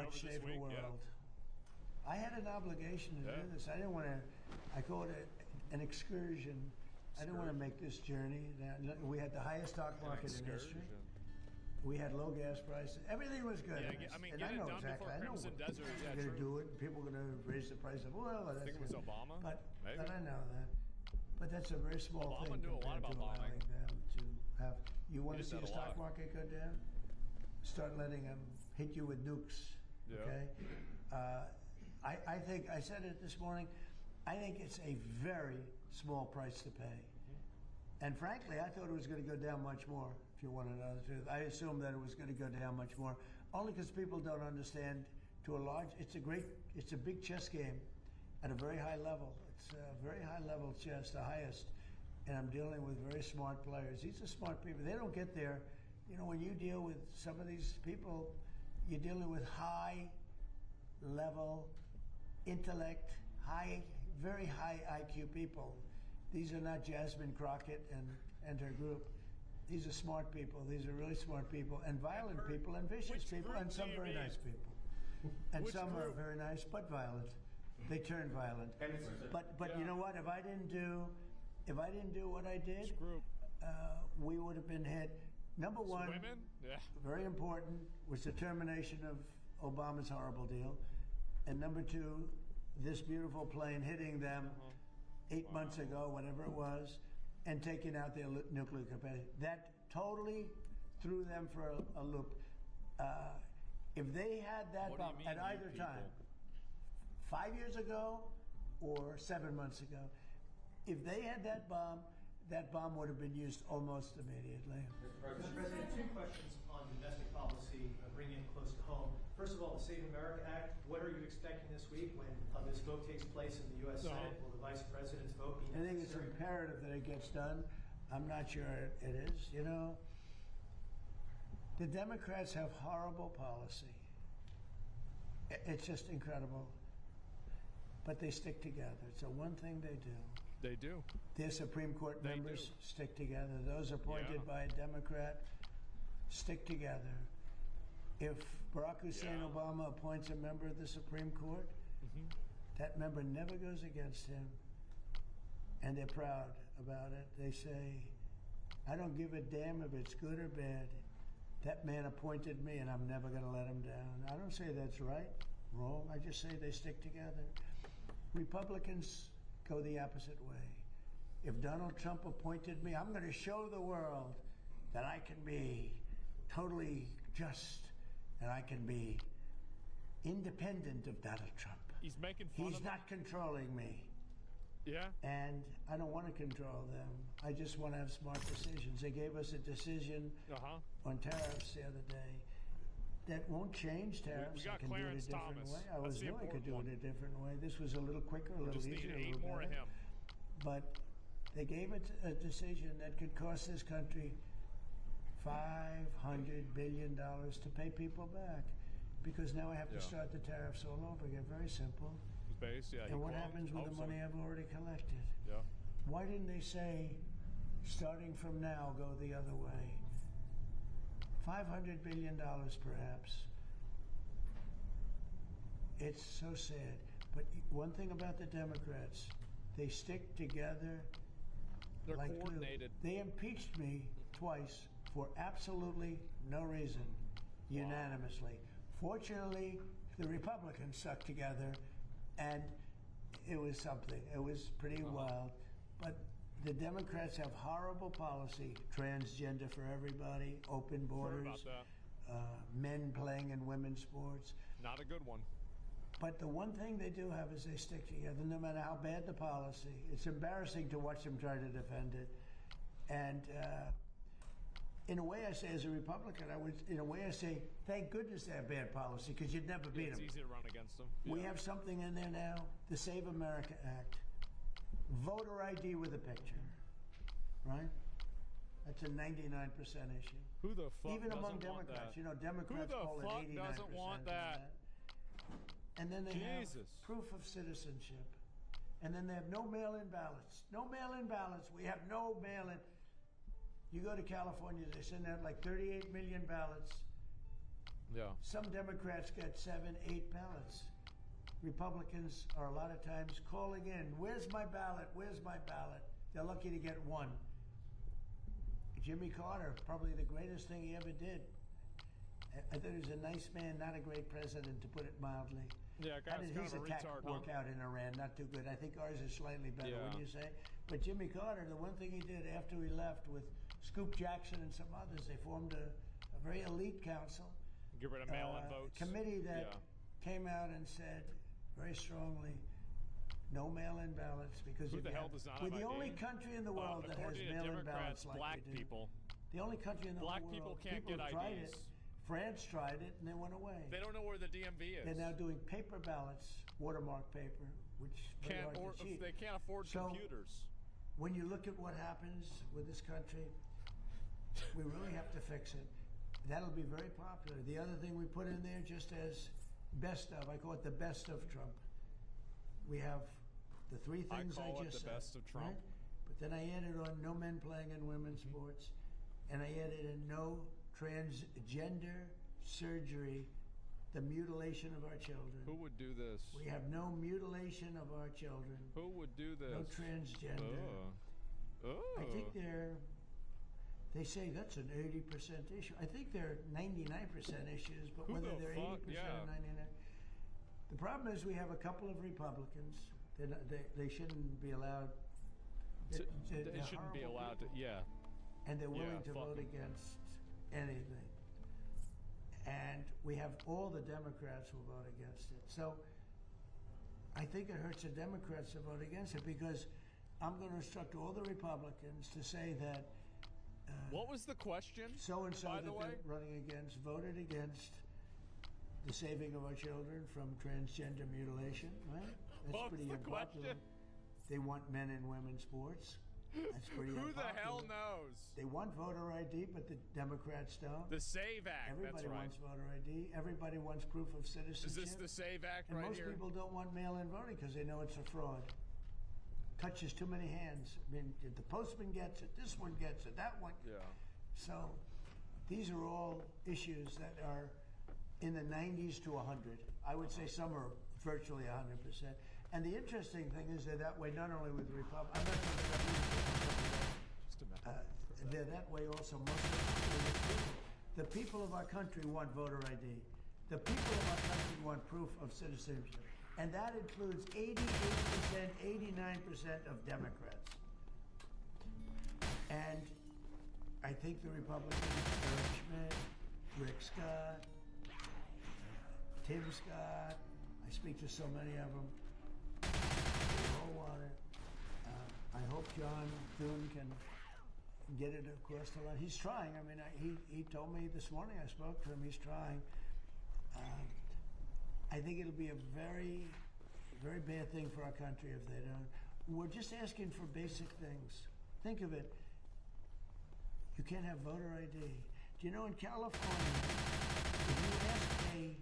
much safer world. I had an obligation to do this. I didn't want to. I called it an excursion. I didn't want to make this journey. We had the highest stock market in history. We had low gas prices. Everything was good. Yeah, I mean, get it done before Crimson Desert. Yeah, going to do it. People are going to raise the price of oil. I think it was Obama. But I know that. But that's a very small thing. Obama knew a lot about bombing. Them to have. You want to see the stock market go down? Start letting them hit you with nukes. Yeah. Okay. I think I said it this morning. I think it's a very small price to pay. And frankly, I thought it was going to go down much more, if you want to know the truth. I assumed that it was going to go down much more, only because people don't understand to a large, it's a big chess game at a very high level. It's a very high level chess, the highest. And I'm dealing with very smart players. These are smart people. They don't get there. You know, when you deal with some of these people, you're dealing with high level intellect, very high IQ people. These are not Jasmine Crockett and her group. These are smart people. These are really smart people, and violent people, and vicious people, and some very nice people. And some are very nice but violent. They turn violent. But you know what? If I didn't do what I did, we would have been hit. Number one, very important, was the termination of Obama's horrible deal, and number two, this beautiful plane hitting them 8 months ago, whatever it was, and taking out their nuclear capacity. That totally threw them for a loop. If they had that bomb at either time, 5 years ago or 7 months ago, if they had that bomb would have been used almost immediately. Mr. President, two questions on domestic policy, bringing it close to home. First of all, the Save America Act, what are you expecting this week when this vote takes place in the U.S. Senate? Will the Vice President's vote be necessary? I think it's imperative that it gets done. I'm not sure it is. You know, the Democrats have horrible policy. It's just incredible. But they stick together. It's the one thing they do. They do. Their Supreme Court members stick together. Those appointed by a Democrat stick together. If Barack Hussein Obama appoints a member of the Supreme Court, that member never goes against him. And they're proud about it. They say, I don't give a damn if it's good or bad. That man appointed me, and I'm never going to let him down. I don't say that's right, wrong. I just say they stick together. Republicans go the opposite way. If Donald Trump appointed me, I'm going to show the world that I can be totally just and I can be independent of Donald Trump. He's making fun of He's not controlling me. Yeah. And I don't want to control them. I just want to have smart decisions. They gave us a decision on tariffs the other day that won't change tariffs. We got I can Clarence do it a different Thomas. way. I was knew I could do it a different way. This was a little quicker, a little just easier. Need 8 more of him. But they gave it a decision that could cost this country $500 billion to pay people back, because now I have to start the tariffs all over again. Very simple. Base, and what happens with the money I've already collected? Yeah. Why didn't they say, starting from now, go the other way? $500 billion, perhaps. It's so sad. But one thing about the Democrats, they stick together. They're like coordinated. Glue. They impeached me twice for absolutely no reason, unanimously. Fortunately, the Republicans stuck together, and it was something. It was pretty wild. But the Democrats have horrible policy, transgender for everybody, open borders, men playing in women's sports. Not a good one. But the one thing they do have is they stick together, no matter how bad the policy. It's embarrassing to watch them try to defend it. And in a way, I say, as a Republican, in a way, I say, thank goodness they have bad policy, because you'd never beat them. It's easy to run against them. We have something in there now, the Save America Act. Voter ID with a picture, right? That's a 99% issue. Who the fuck Even doesn't among Democrats, want that? you know, Democrats call it 89%. Who the fuck doesn't want that? And then they have proof of citizenship. And then they have no mail-in ballots. No mail-in ballots. We have no mail-in. You go to California, they send out like 38 million ballots. Yeah. Some Democrats get 7, 8 ballots. Republicans are a lot of times calling in, where's my ballot? Where's my ballot? They're lucky to get one. Jimmy Carter, probably the greatest thing he ever did. I thought he was a nice man, not a great president, to put it mildly. Yeah, How kind did of his a attack retard, work huh? out in Iran? Not too good. I think ours is slightly better, Yeah. wouldn't you say? But Jimmy Carter, the one thing he did after he left with Scoop Jackson and some others, they formed a very elite council. Get rid of mail-in votes. Committee that Yeah. came out and said very strongly, no mail-in ballots, because Who if the you hell have- does not we're have the ID? only country in the world that has According to mail-in Democrats, ballots like black we do. people. The only country in the Black whole people world. can't People get tried IDs. it. France tried it and they went away. They don't know where the DMV is. They're now doing paper ballots, watermark paper, which is very can't hard or to cheat. they can't afford So- computers. When you look at what happens with this country, we really have to fix it. That'll be very popular. The other thing we put in there, just as best of, I call it the best of Trump. We have the three I things call it just the said, best of Trump. right? But then I added on no men playing in women's sports, and I added in no transgender surgery, the mutilation of our children. Who would do this? We have no mutilation of our children. Who would do this? No transgender. Oh. I think they say that's an 80% issue. I think they're 99% issues, but Who whether the they're fuck? 80% Yeah. or 99. The problem is we have a couple of Republicans. They shouldn't be allowed. They they're shouldn't be horrible allowed people, to. Yeah. and they're willing Yeah, to fuck vote 'em. against anything. And we have all the Democrats will vote against it. So I think it hurts the Democrats to vote against it because I'm going to instruct all the Republicans to say that What was the question? so and so By that the way? they're running against voted against the saving of our children from transgender mutilation, right? That's What was pretty the unpopular. question? They want men and women's sports. That's pretty Who unpopular. the hell knows? They want voter ID, but the Democrats don't. The SAVE Act. Everybody That's right. wants voter ID. Everybody wants proof of citizenship. Is this the SAVE Act and right most here? people don't want mail-in voting because they know it's a fraud. Touches too many hands. I mean, the postman gets it, this one gets it, that one. Yeah. So these are all issues that are in the 90s to 100. I would say some are virtually 100%. And the interesting thing is they're that way not only with the Republicans. I'm not sure Just a minute. they're that way also most of the people. The people of our country want voter ID. The people of our country want proof of citizenship. And that includes 88%, 89% of Democrats. And I think the Republicans, Eric Schmidt, Rick Scott, Tim Scott, I speak to so many of them, they all want it. I hope John Thune can get it across the line. He's trying. I mean, he told me this morning, I spoke to him, he's trying. I think it'll be a very, very bad thing for our country if they don't. We're just asking for basic things. Think of it. You can't have voter ID. Do you know in California, if you ask a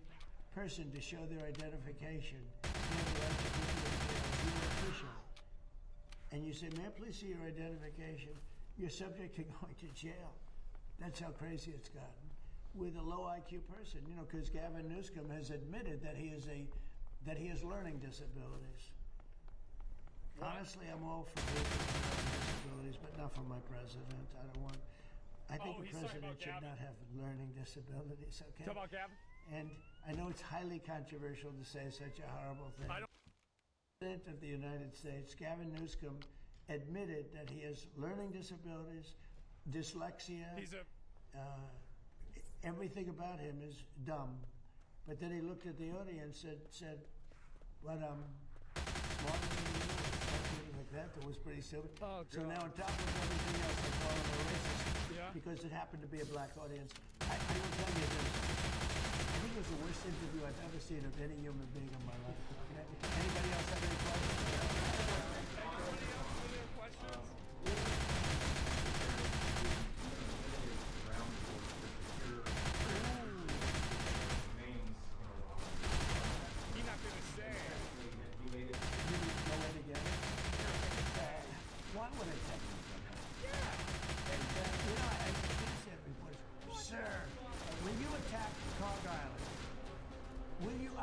person to show their identification, they have the right to put you in jail. If you're official, and you say, "May I please see your identification?" You're subject to going to jail. That's how crazy it's gotten. With a low IQ person, you know, because Gavin Newsom has admitted that he has learning disabilities. Honestly, I'm all for people with learning disabilities, but not for my president. I don't want. I think the he's talking president about should Gavin. not have learning disabilities. Okay. Talk about Gavin. And I know it's highly controversial to say such a horrible thing. I don't- President of the United States, Gavin Newsom, admitted that he has learning disabilities, dyslexia. He's a. Everything about him is dumb. But then he looked at the audience and said, "But smarter than you," something like that. That was pretty stupid. Oh, so God. now on top of everything else, they call him a racist Yeah. because it happened to be a black audience. I will tell you this. I think it was the worst interview I've ever seen of any human being in my life. Okay? Anybody else have any questions? He's not gonna say. You need to go in together. One would have taken it. And, you know, I did say before, sir, when you attacked Cargyle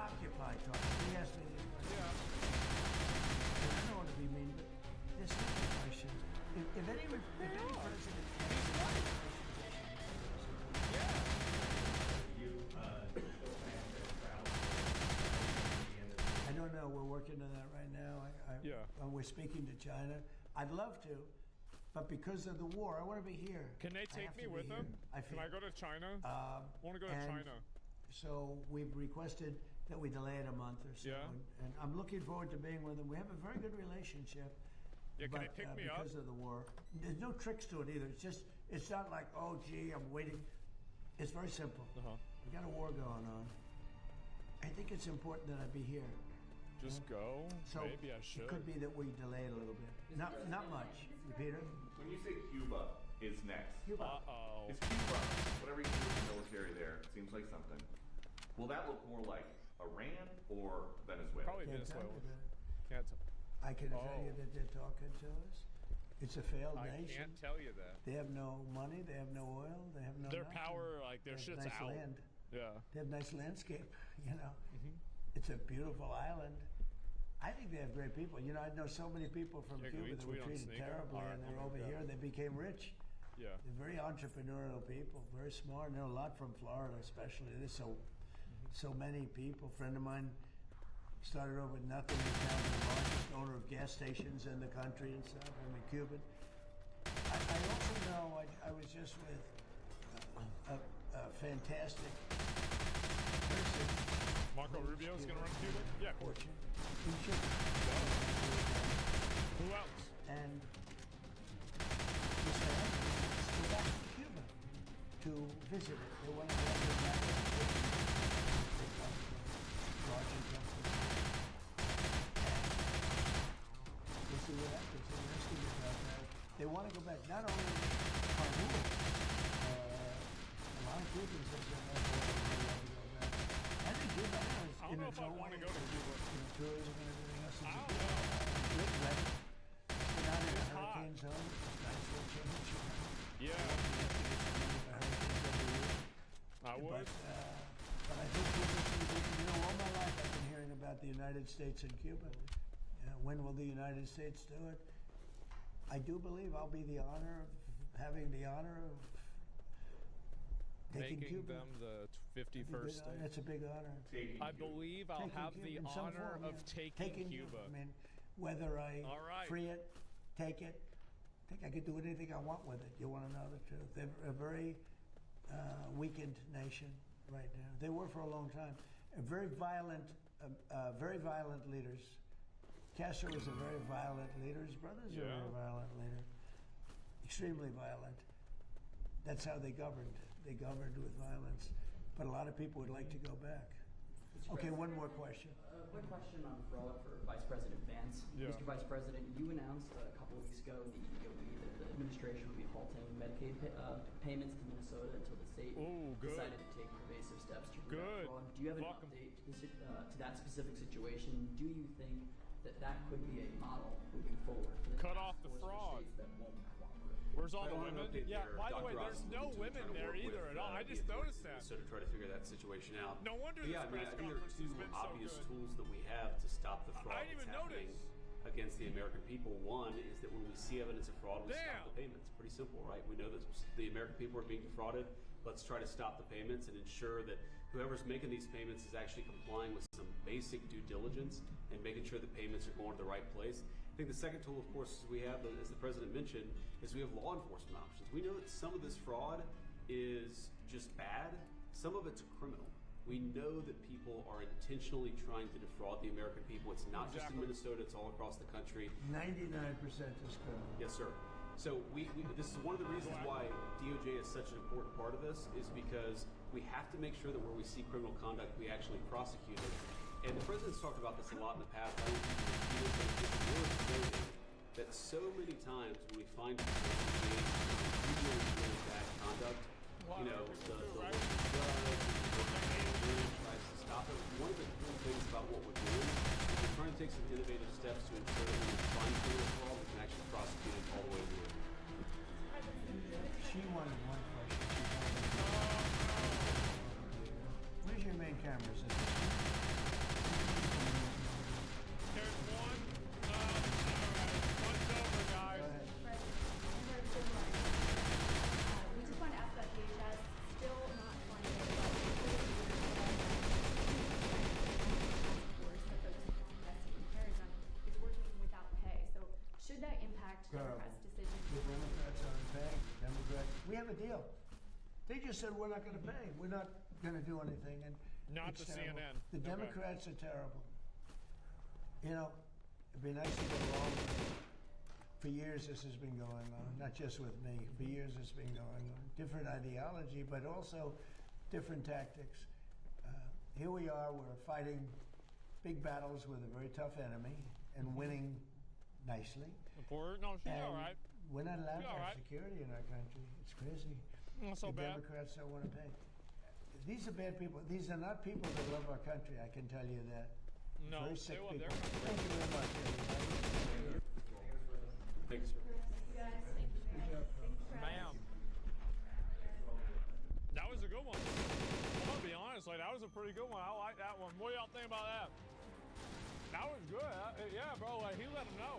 preoccupied talking. He asked me these questions. Yeah. And I don't want to be mean, but they're simple questions. If any president asks I don't know. We're working on that right now. We're speaking to China. I'd love to, but because of the war, I want to be here. Can they I take have me to be with them? here. Can I go to China? I want to go to and China. So we've requested that we delay it a month or so. Yeah. And I'm looking forward to being with them. We have a very good relationship. Yeah, can But they pick me up? because of the war, there's no tricks to it either. It's not like, oh, gee, I'm waiting. It's very simple. We got a war going on. I think it's important that I be here. Just go? So Maybe I should. it could be that we delay it a little bit. Not much. Peter? When you say Cuba is next, Uh-oh. is Cuba, whatever you do with the military there, it seems like something. Will that look more like Iran or Venezuela? Probably Can't tell Venezuela. you that. Can't tell. I can tell you Oh. that they're talking to us. It's a failed I nation. can't tell you that. They have no money. They have no oil. They have no Their nothing. power, like, their They have shit's nice out. land. Yeah. They have nice landscape. You know, Mm-hmm. it's a beautiful island. I think they have great people. You know, I know so many people from Yeah, can we Cuba that were tweet on treated Sneaker? terribly, All right, and they're I'll over make here that. and they became rich. Yeah. They're very entrepreneurial people, very smart. I know a lot from Florida, especially. There's so many people. A friend of mine started over with nothing. He's now the largest owner of gas stations in the country and stuff. I mean, Cuban. I also know I was just with a fantastic person. Marco Rubio's going to run Cuba? Yeah, of course. Fortune. In Cuba. Who else? And he said, let's go back to Cuba to visit it. They want to go back to they come from Roger Johnson. And we'll see what happens. They're asking about that. They want to go back, not only Kabul, a lot of Cubans have said, no, they want to go back. I think Cuba is I don't know if I want to go to Cuba. tourism and everything else. I don't know. Good weather. We're not in a It's hot. hurricane zone. It's nice for a change. Yeah, I would. But I think you know, all my life I've been hearing about the United States and Cuba. When will the United States do it? I do believe I'll be having the honor of taking Making Cuba. them the That'd be 51st good. state. That's a big honor. Taking I Cuba. believe I'll Taking have Cuba the in some honor form, of yeah. taking Cuba. I mean, whether I All right. free it, take it, I think I could do anything I want with it. You want to know the truth? They're a very weakened nation right now. They were for a long time. Very violent leaders. Castro was a very violent leader. His brothers were a Yeah. very violent leader. Extremely violent. That's how they governed. They governed with violence. But a lot of people would like to go back. Okay, one more question. A quick question on fraud for Vice President Vance. Yeah. Mr. Vice President, you announced a couple weeks ago in the EOB that the administration would be halting Medicaid payments to Minnesota until the state Ooh, good. decided to take pervasive steps to Good. prevent fraud. Do you have an Fuck 'em. update to that specific situation? Do you think that could be a model moving forward for the Cut task off the force for fraud. states that won't cooperate? Where's all I the want an women? update Yeah, there. by the Dr. way, there's Ross no alluded to women trying to there work with, either at all. I the just authorities noticed in that. Minnesota to try to figure that situation out. No wonder But this yeah, I mean, press I think there are conference has two been so obvious good. tools that we have to stop the fraud I didn't that's even happening notice. against the American people. One is that when we see evidence of fraud, we Damn. stop the payments. Pretty simple, right? We know that the American people are being defrauded. Let's try to stop the payments and ensure that whoever's making these payments is actually complying with some basic due diligence and making sure the payments are going to the right place. I think the second tool, of course, we have, as the president mentioned, is we have law enforcement options. We know that some of this fraud is just bad. Some of it's criminal. We know that people are intentionally trying to defraud the American people. It's not just in Exactly. Minnesota, it's all across the country. 99% is criminal. Yes, sir. So this is one of the reasons why DOJ is such an important part of this, is because we have to make sure that where we see criminal conduct, we actually prosecute it. And the president's talked about this a lot in the past. I don't think he repeat it, but it's worth noting that so many times when we find people engaged in really bad conduct, you know, the local judge, the jury tries to stop it. One of the cool things about what we're doing is we're trying to take some innovative steps to ensure that when we find criminal fraud, we can actually prosecute it all the way through. She wanted one question. Where's your main camera? Is it this one? They just said, we're not going to pay. We're not going to do anything. And Not it's the terrible. CNN. The Okay. Democrats are terrible. You know, it'd be nice to get along with them. For years this has been going on, not just with me. For years it's been going on. Different ideology, but also different tactics. Here we are, we're fighting big battles with a very tough enemy and winning nicely. No, she's And all right. we're not allowed She's to all have right. security in our country. It's crazy. Not so The bad. Democrats don't want to pay. These are bad people. These are not people that love our country, I can tell you that. No, Very they sick love people. their country. Thank you very much, everybody. Thank you, sir. Ma'am. That was a good one. I'm gonna be honest, like that was a pretty good one. I like that one. What do y'all think about that? That was good. Yeah, bro. Like he let him know.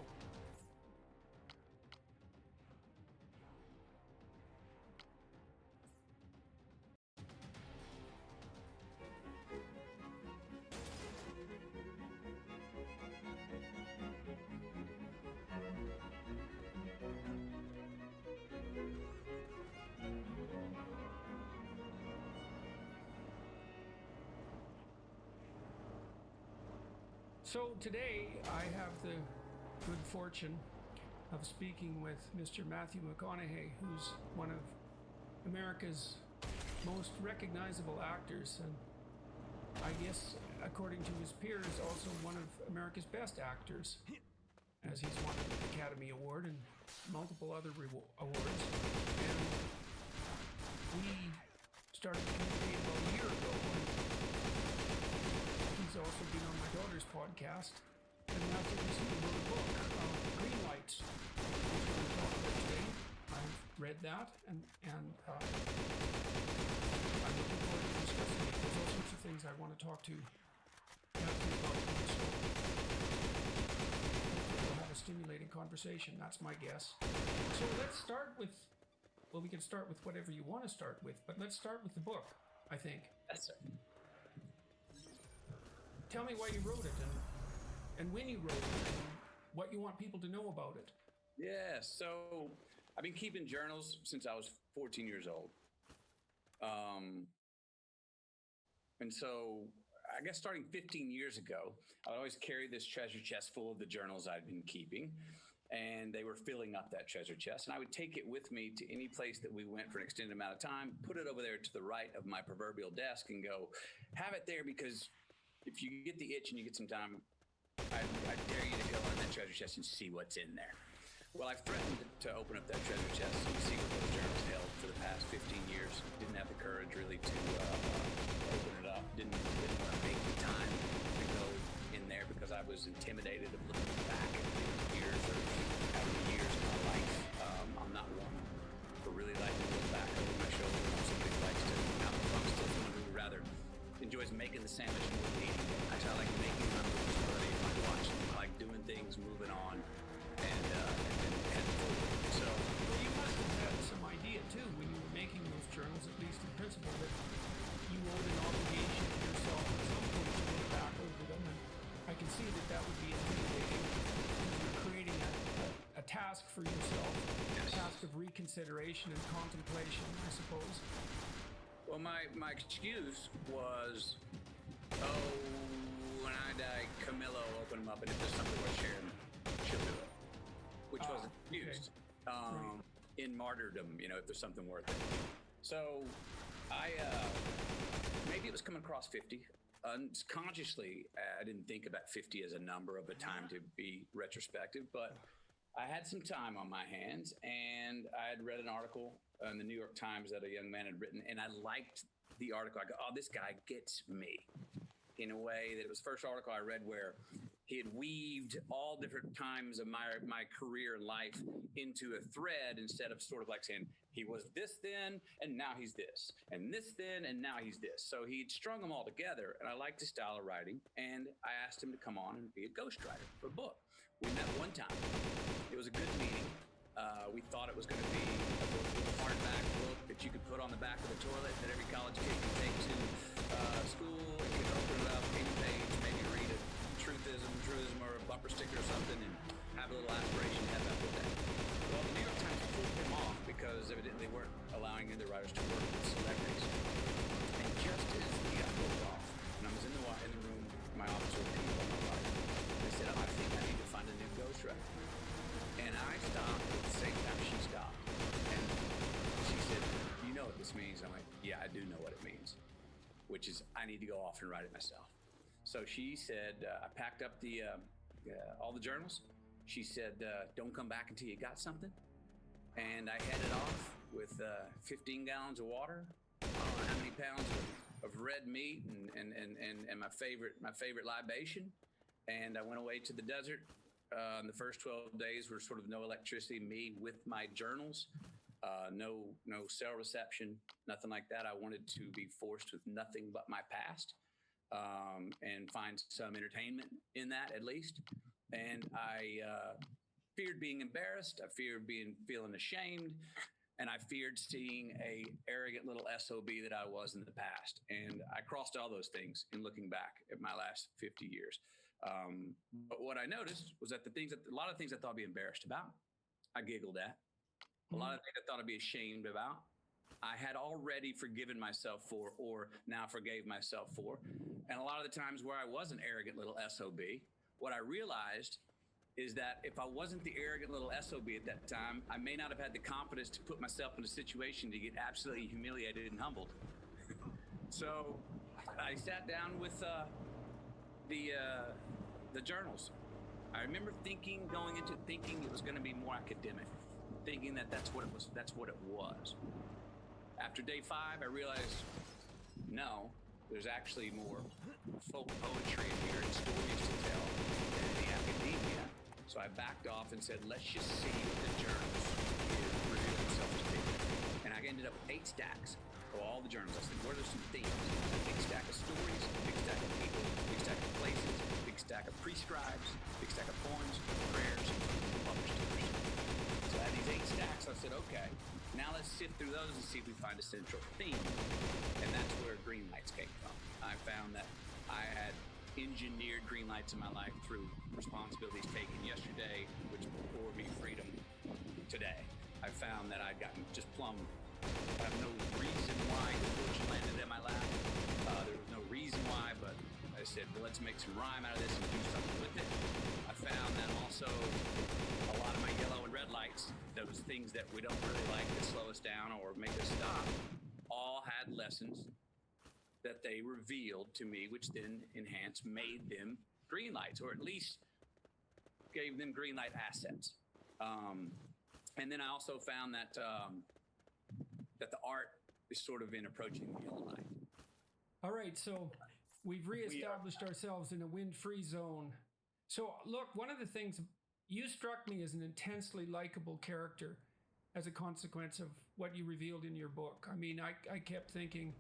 So today I have the good fortune of speaking with Mr. Matthew McConaughey, who's one of America's most recognizable actors, and I guess, according to his peers, also one of America's best actors, as he's won an Academy Award and multiple other awards. And we started communicating about a year ago, and he's also been on my daughter's podcast. And after recently wrote a book, Green Lights, which we're going to talk about today. I've read that, and I'm looking forward to discussing it. There's all sorts of things I want to talk to Matthew about. So we'll have a stimulating conversation. That's my guess. So let's start with, well, we can start with whatever you want to start with, but let's start with the book, I think. Yes, sir. Tell me why you wrote it and when you wrote it and what you want people to know about it. Yeah, so I've been keeping journals since I was 14 years old. And so I guess starting 15 years ago, I would always carry this treasure chest full of the journals I'd been keeping. And they were filling up that treasure chest. And I would take it with me to any place that we went for an extended amount of time, put it over there to the right of my proverbial desk and go, have it there, because if you get the itch and you get some time, I dare you to go in that treasure chest and see what's in there. Well, I've threatened to open up that treasure chest and see what those journals held for the past 15 years. Didn't have the courage really to open it up. Didn't want to make the time to go in there because I was intimidated of looking back at years or how many years of my life. I'm not one for really liking to look back over my shoulder. I'm somebody who likes to, I'm still someone who rather enjoys making the sandwich more than eating it. Actually, I like making my movies more than eating my watching. I like doing things, moving on, and then heading forward. So, Well, you must have had some idea too when you were making those journals, at least in principle, that you owed an obligation to yourself at some point to look back over them. And I can see that that would be intimidating because you're creating a task for yourself, a task of reconsideration and contemplation, I suppose. well, my excuse was, when I die, Camilla will open them up, and if there's something worth sharing, she'll do it. Which wasn't used in martyrdom, if there's something worth it. So I maybe it was coming across 50. Unconsciously, I didn't think about 50 as a number of a time to be retrospective, but I had some time on my hands, and I had read an article in the New York Times that a young man had written, and I liked the article. I go, oh, this guy gets me, in a way that it was the first article I read where he had weaved all different times of my career and life into a thread, instead of sort of like saying he was this then and now he's this, and this then and now he's this. So he'd strung them all together, and I liked his style of writing, and I asked him to come on and be a ghostwriter for a book. We met one time. It was a good meeting. We thought it was going to be a little hardback book that you could put on the back of the toilet that every college kid could take to school. You could open it up, any page, maybe read a truism or a bumper sticker or something, and have a little aspiration to have that with that. Well, the New York Times pulled him off because evidently they weren't allowing other writers to work with some yeah, I do know what it means, which is I need to go off and write it myself. So she said, I packed up all the journals. She said, don't come back until you got something. And I headed off with 15 gallons of water, I don't know how many pounds of red meat and my favorite libation. And I went away to the desert. The first 12 days were sort of no electricity, me with my journals, no cell reception, nothing like that. I wanted to be forced with nothing but my past, and find some entertainment in that at least. And I feared being embarrassed. I feared feeling ashamed. And I feared seeing a arrogant little SOB that I was in the past. And I crossed all those things in looking back at my last 50 years. But what I noticed was that a lot of things I thought I'd be embarrassed about, I giggled at. A lot of things I thought I'd be ashamed about, I had already forgiven myself for, or now forgave myself for. And a lot of the times where I was an arrogant little SOB, what I realized is that if I wasn't the arrogant little SOB at that time, I may not have had the confidence to put myself in a situation to get absolutely humiliated and humbled. So I sat down with the journals. I remember going into thinking it was going to be more academic, thinking that that's what it was. After day 5, I realized, no, there's actually more folk poetry in here and stories to tell than the academia. So I backed off and said, let's just see what the journals reveal themselves to be. And I ended up with 8 stacks of all the journals. I said, what are some themes? A big stack of stories, a big stack of people, a big stack of places, a big stack of prescribes, a big stack of poems, prayers, and published stories. So I had these 8 stacks. I said, okay, now let's sift through those and see if we find a central theme. And that's where green lights came from. I found that I had engineered green lights in my life through responsibilities taken yesterday, which bore me freedom today. I found that I'd gotten just plumb. I have no reason why the fortune landed in my lap. There was no reason why, but I said, well, let's make some rhyme out of this and do something with it. I found that also a lot of my yellow and red lights, those things that we don't really like that slow us down or make us stop, all had lessons that they revealed to me, which then made them green lights, or at least gave them green light assets. And then I also found that that the art is sort of in approaching the yellow light. All right, so we've reestablished ourselves in a wind-free zone. So look, one of the things, you struck me as an intensely likable character as a consequence of what you revealed in your book. I mean, I kept thinking,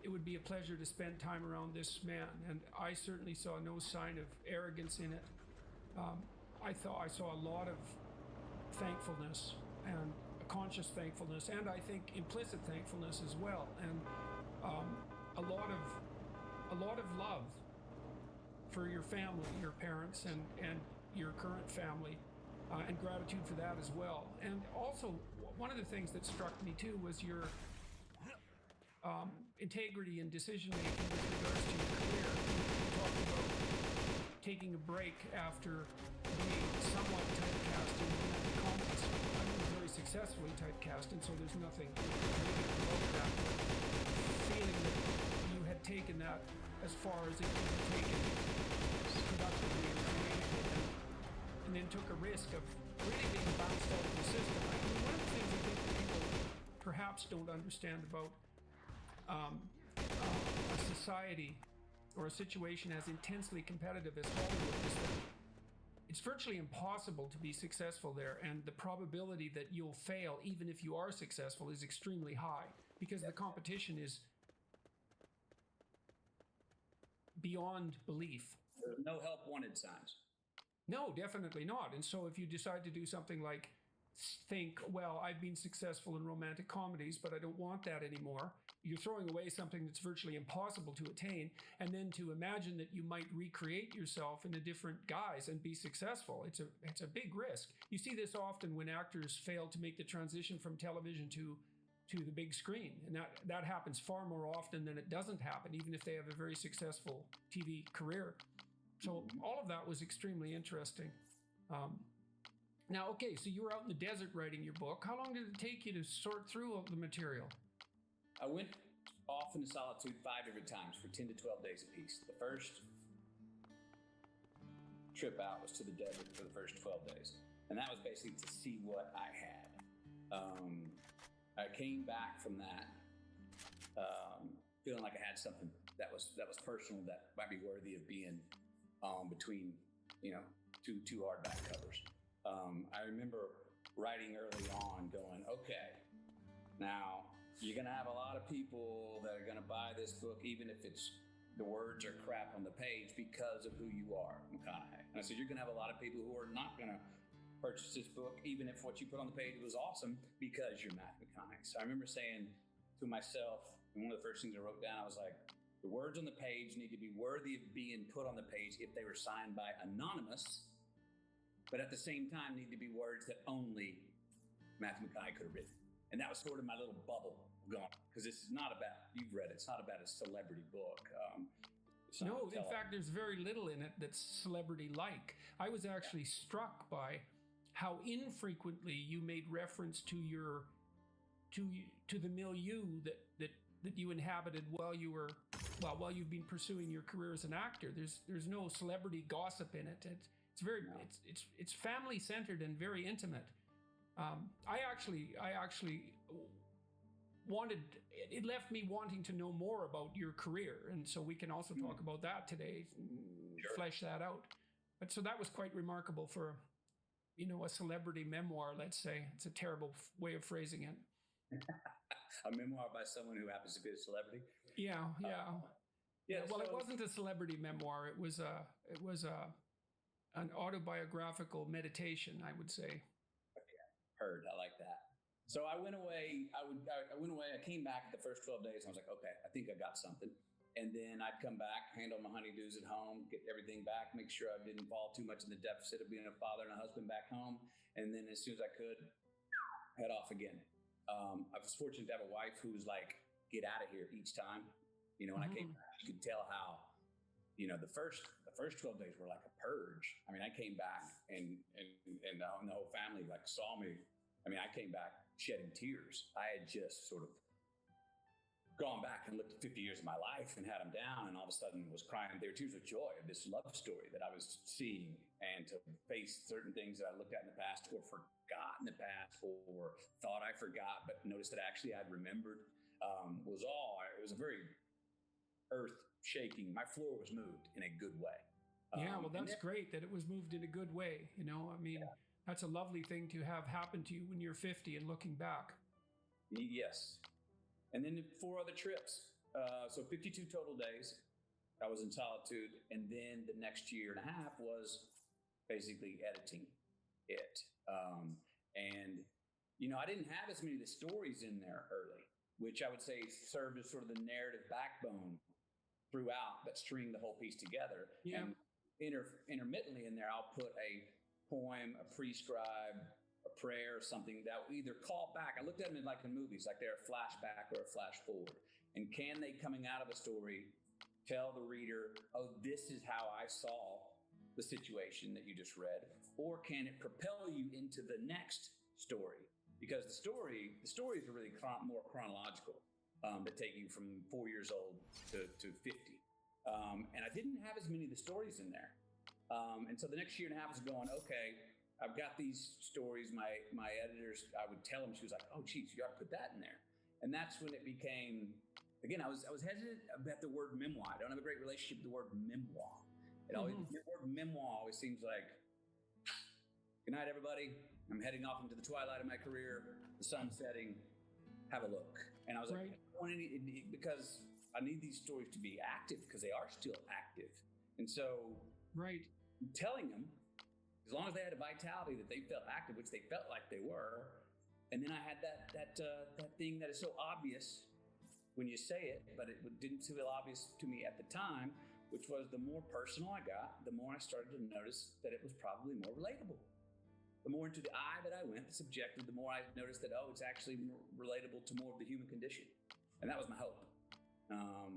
it would be a pleasure to spend time around this man, and I certainly saw no sign of arrogance in it. I saw a lot of thankfulness, and a conscious thankfulness, and I think implicit thankfulness as well, and a lot of love for your family, your parents, and your current family, and gratitude for that as well. And also, one of the things that struck me too was your integrity and decision making with regards to your career. You talked about taking a break after being somewhat typecast in romantic comedies. I mean, very successfully typecast, and so there's nothing negative about that. But feeling that you had taken that as far as it could be taken productively and creatively, and then took a risk of really being bounced out of the system. I mean, one of the things I think that people perhaps don't understand about a society or a situation as intensely competitive as Hollywood is that it's virtually impossible to be successful there, and the probability that you'll fail even if you are successful is extremely high because the competition is beyond belief. There's no help wanted signs. No, definitely not. And so if you decide to do something like think, well, I've been successful in romantic comedies, but I don't want that anymore, you're throwing away something that's virtually impossible to attain. And then to imagine that you might recreate yourself in a different guise and be successful, it's a big risk. You see this often when actors fail to make the transition from television to the big screen. And that happens far more often than it doesn't happen, even if they have a very successful TV career. So all of that was extremely interesting. Now, okay, so you were out in the desert writing your book. How long did it take you to sort through all the material? I went off into solitude 5 different times for 10 to 12 days apiece. The first trip out was to the desert for the first 12 days. And that was basically to see what I had. I came back from that feeling like I had something that was personal, that might be worthy of being between, two hardback covers. I remember writing early on going, okay, now you're going to have a lot of people that are going to buy this book, even if the words are crap on the page, because of who you are, McConaughey. And I said, you're going to have a lot of people who are not going to purchase this book, even if what you put on the page was awesome, because you're Matthew McConaughey. So I remember saying to myself, and one of the first things I wrote down, I was like, the words on the page need to be worthy of being put on the page if they were signed by anonymous, but at the same time need to be words that only Matthew McConaughey could have written. And that was sort of my little bubble going, because this is not about, you've read it, it's not about a celebrity book. No, in fact, there's very little in it that's celebrity-like. I was actually struck by how infrequently you made reference to the milieu that you inhabited while you've been pursuing your career as an actor. There's no celebrity gossip in it. It's family centered and very intimate. I actually it left me wanting to know more about your career, and so we can also talk about that today, Sure. flesh that out. But so that was quite remarkable for, a celebrity memoir, let's say. It's a terrible way of phrasing it. A memoir by someone who happens to be a celebrity. Yeah. Well, it so- wasn't a celebrity memoir. It was an autobiographical meditation, I would say. Heard. I like that. So I went away. I came back the first 12 days. And I was like, okay, I think I got something. And then I'd come back, handle my honeydews at home, get everything back, make sure I didn't fall too much in the deficit of being a father and a husband back home. And then as soon as I could, head off again. I was fortunate to have a wife who was like, get out of here each time. When I came back, you could tell how, the first 12 days were like a purge. I mean, I came back and the whole family like saw me. I mean, I came back shedding tears. I had just sort of gone back and looked at 50 years of my life and had them down, and all of a sudden was crying. There were tears of joy of this love story that I was seeing, and to face certain things that I looked at in the past or forgot in the past or thought I forgot, but noticed that actually I'd remembered, it was a very earth shaking. My floor was moved in a good way. Yeah, well, that's great that it was moved in a good way. That's a lovely thing to have happen to you when you're 50 and looking back. Yes. And then 4 other trips. So 52 total days. I was in solitude. And then the next year and a half was basically editing it. I didn't have as many of the stories in there early, which I would say served as sort of the narrative backbone throughout that string the whole piece together. Yeah. And intermittently in there, I'll put a poem, a prescribe, a prayer, or something that will either call back. I looked at them like in movies, like they're a flashback or a flash forward. And can they, coming out of a story, tell the reader, oh, this is how I saw the situation that you just read? Or can it propel you into the next story? Because the stories are really more chronological, that take you from 4 years old to 50. And I didn't have as many of the stories in there. And so the next year and a half was going, okay, I've got these stories. My editors, I would tell them, she was like, oh, geez, you got to put that in there. And that's when it became, again, I was hesitant about the word memoir. I don't have a great relationship with the word memoir. The word memoir always seems like, good night, everybody. I'm heading off into the twilight of my career, the sun's setting, have a look. And I was like, because I need these stories to be active, because they are still active. And so telling them, as long as they had a vitality that they felt active, which they felt like they were. And then I had that thing that is so obvious when you say it, but it didn't feel obvious to me at the time, which was the more personal I got, the more I started to notice that it was probably more relatable. The more into the eye that I went, the subjective, the more I noticed that, it's actually more relatable to more of the human condition. And that was my hope. Well,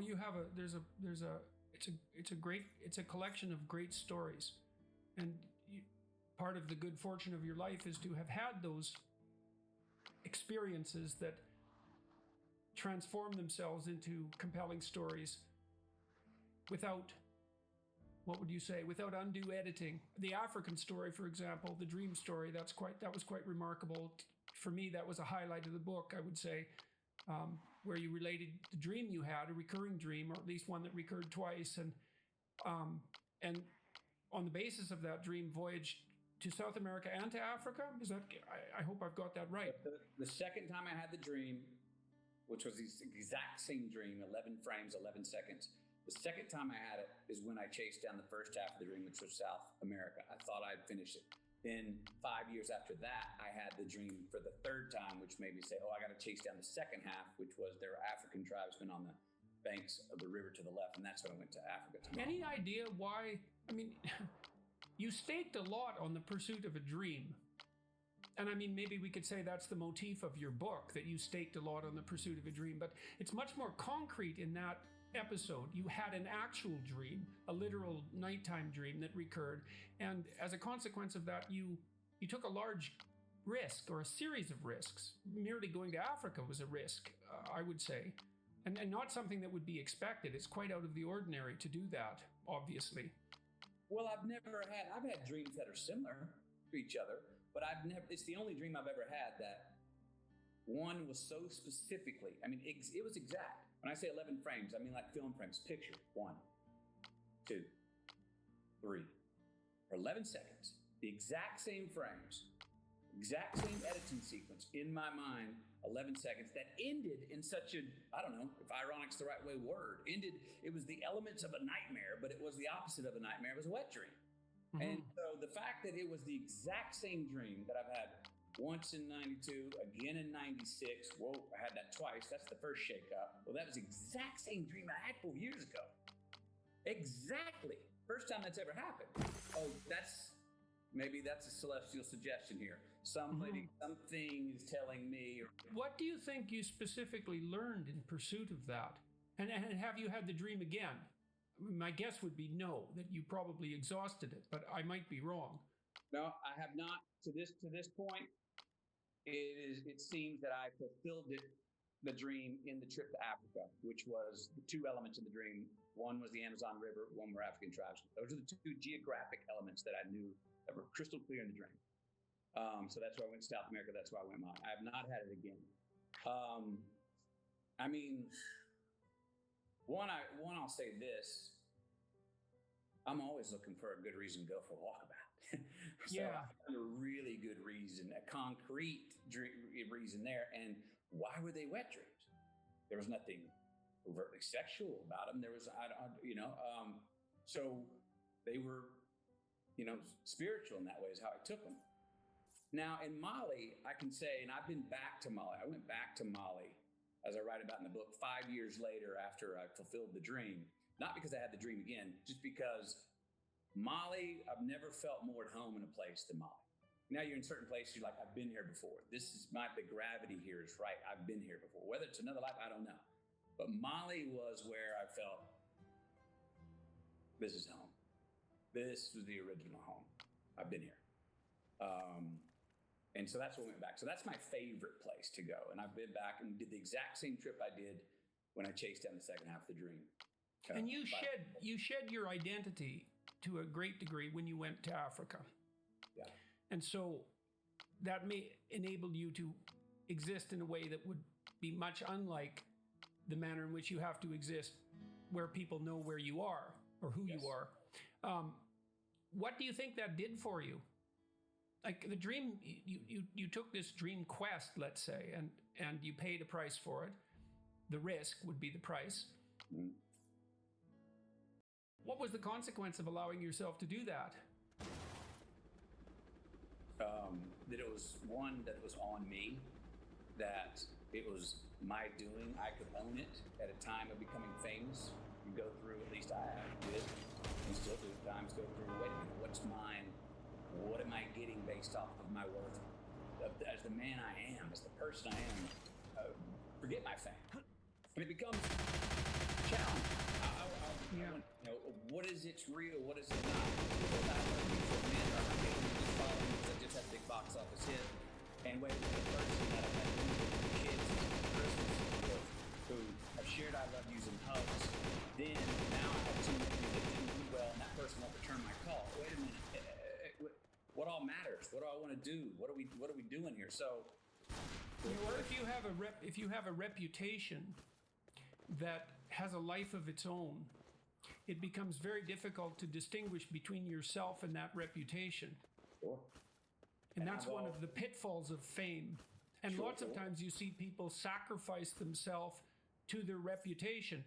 you have it's a collection of great stories. And part of the good fortune of your life is to have had those experiences that transform themselves into compelling stories without, what would you say, without undue editing. The African story, for example, the dream story, that was quite remarkable. For me, that was a highlight of the book, I would say, where you related the dream you had, a recurring dream, or at least one that recurred twice, and on the basis of that dream, voyaged to South America and to Africa. Is that? I hope I've got that right. The second time I had the dream, which was the exact same dream, 11 frames, 11 seconds. The second time I had it is when I chased down the first half of the dream, which was South America. I thought I'd finish it. Then 5 years after that, I had the dream for the third time, which made me say, oh, I got to chase down the second half, which was there were African tribesmen on the banks of the river to the left. And that's when I went to Africa. Any idea why? I mean, you staked a lot on the pursuit of a dream. And I mean, maybe we could say that's the motif of your book, that you staked a lot on the pursuit of a dream, but it's much more concrete in that episode. You had an actual dream, a literal nighttime dream that recurred. And as a consequence of that, you took a large risk, or a series of risks. Merely going to Africa was a risk, I would say, and not something that would be expected. It's quite out of the ordinary to do that, obviously. Well, I've had dreams that are similar to each other, but it's the only dream I've ever had that one was so specifically, I mean, it was exact. When I say 11 frames, I mean like film frames, picture, 1, 2, 3, for 11 seconds, the exact same frames, exact same editing sequence in my mind, 11 seconds, that ended in such a, I don't know if ironic's the right way word, it was the elements of a nightmare, but it was the opposite of a nightmare. It was a wet dream. Mm-hmm. And so the fact that it was the exact same dream that I've had once in 92, again in 96. Whoa, I had that twice. That's the first shake-up. Well, that was the exact same dream I had 4 years ago. Exactly. First time that's ever happened. Oh, maybe that's a celestial suggestion here. Something is telling me. What do you think you specifically learned in pursuit of that? And have you had the dream again? My guess would be no, that you probably exhausted it, but I might be wrong. No, I have not. To this point, it seems that I fulfilled the dream in the trip to Africa, which was the two elements in the dream. One was the Amazon River, one were African tribes. Those are the two geographic elements that I knew that were crystal clear in the dream. So that's why I went to South America. That's why I went. I have not had it again. I mean, I'll say this. I'm always looking for a good reason to go for a walkabout. So yeah. I found a really good reason, a concrete reason there. And why were they wet dreams? There was nothing overtly sexual about them. There was, so they were, spiritual in that way is how I took them. Now in Mali, I can say, and I've been back to Mali. I went back to Mali, as I write about in the book, 5 years later after I fulfilled the dream. Not because I had the dream again, just because Mali, I've never felt more at home in a place than Mali. Now you're in certain places, you're like, I've been here before. The gravity here is right. I've been here before. Whether it's another life, I don't know. But Mali was where I felt, this is home. This was the original home. I've been here. And so that's when we went back. So that's my favorite place to go. And I've been back and did the exact same trip I did when I chased down the second half of the dream. And you shed your identity to a great degree when you went to Africa. Yeah. And so that may enable you to exist in a way that would be much unlike the manner in which you have to exist where people know where you are or who you are. What do you think that did for you? Like the dream, you took this dream quest, let's say, and you paid a price for it. The risk would be the price. Mm-hmm. What was the consequence of allowing yourself to do that? That it was one that was on me, that it was my doing. I could own it at a time of becoming famous. You go through, at least I did, and still do at times, go through, wait a minute, what's mine? What am I getting based off of my worth? As the man I am, as the person I am, forget my fame. And it becomes a challenge. What is it's real? What is it not? Men are not able to just follow me because I just had a big box office hit. And wait, the person that I've had kids, Christmas, then now I have two movies that didn't do well, and that person won't return my call. Wait a minute. What all matters? What do I want to do? What are we doing here? So, Or if you have a reputation that has a life of its own, it becomes very difficult to distinguish between yourself and that reputation. sure. And that's one of the pitfalls of fame. And Sure, lots of sure. times you see people sacrifice themselves to their reputation.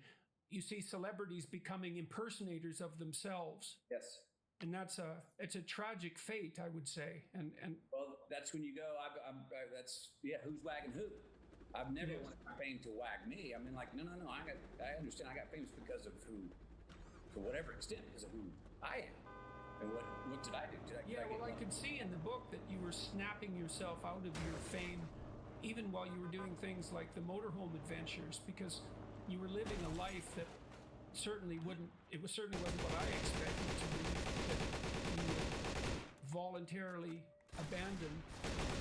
You see celebrities becoming impersonators of themselves. Yes. And it's a tragic fate, I would say. And Well, that's when you go. Who's wagging who? I've never Yes. wanted my fame to wag me. I mean, like, no. I understand. I got famous because of who, to whatever extent, because of who I am. And what did I do? Did I get I lucky? could see in the book that you were snapping yourself out of your fame, even while you were doing things like the motorhome adventures, because you were living a life that certainly wasn't what I expected to be. That you would voluntarily abandon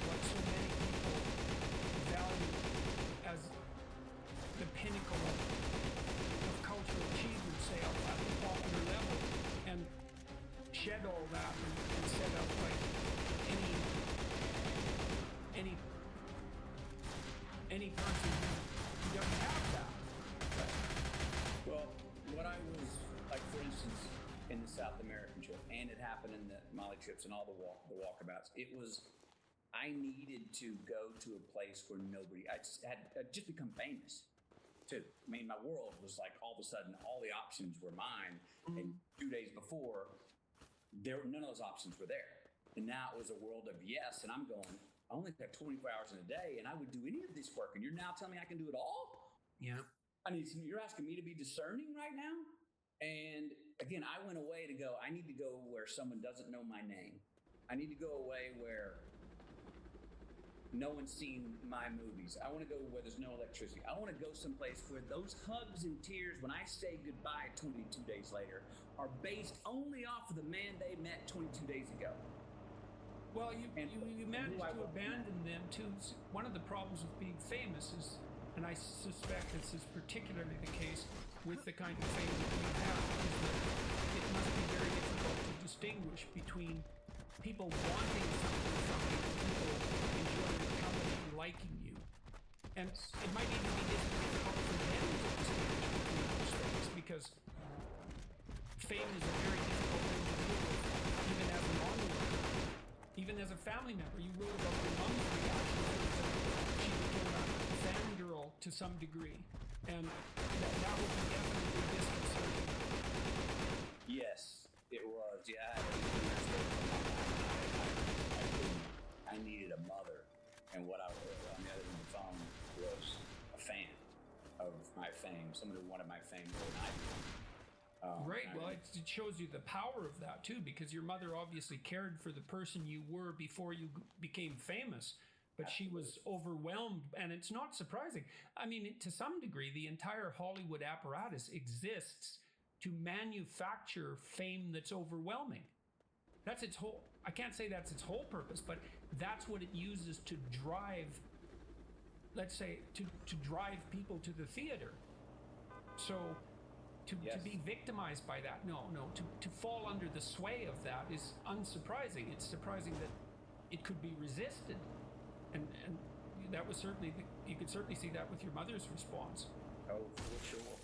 what so many people value as the pinnacle of cultural achievement, say, at the popular level, and shed all that and set up like any person who doesn't have that. Well, what I was like, for instance, in the South American trip, and it happened in the Mali trips and all the walkabouts. It was, I needed to go to a place where I'd just become famous too. I mean, my world was like, all of a sudden, all the options were mine. And 2 days before, none of those options were there. And now it was a world of yes. And I'm going, I only got 24 hours in a day, and I would do any of this work. And you're now telling me I can do it all? Yeah. You're asking me to be discerning right now? And again, I went away to go, I need to go where someone doesn't know my name. I need to go away where no one's seen my movies. I want to go where there's no electricity. I want to go someplace where those hugs and tears when I say goodbye 22 days later are based only off of the man they met 22 days ago. Well, you managed to abandon them too. One of the problems with being famous is, and I suspect this is particularly the case with the kind of fame that you have, is that it must be very difficult to distinguish between people wanting something from you and people enjoying your company and liking you. And it might even be difficult for them to distinguish between those things, because fame is a very difficult thing to deal with, even as an onlooker. Even as a family member, you wrote about your mom's reaction, for example. She became a fangirl to some degree, and that would be definitely disconcerting. Yes, it was. Yeah, I needed a mother, and what I was on the other end of the phone was a fan of my fame, someone who wanted my fame more than I did. Right. Well, it shows you the power of that too, because your mother obviously cared for the person you were before you became famous, but she was overwhelmed, and it's not surprising. I mean, to some degree, the entire Hollywood apparatus exists to manufacture fame that's overwhelming. That's its whole. I can't say that's its whole purpose, but that's what it uses to drive. Let's say to drive people to the theater. So. To be victimized by that, no. To fall under the sway of that is unsurprising. It's surprising that it could be resisted, and that was certainly you could certainly see that with your mother's response. Oh, for sure.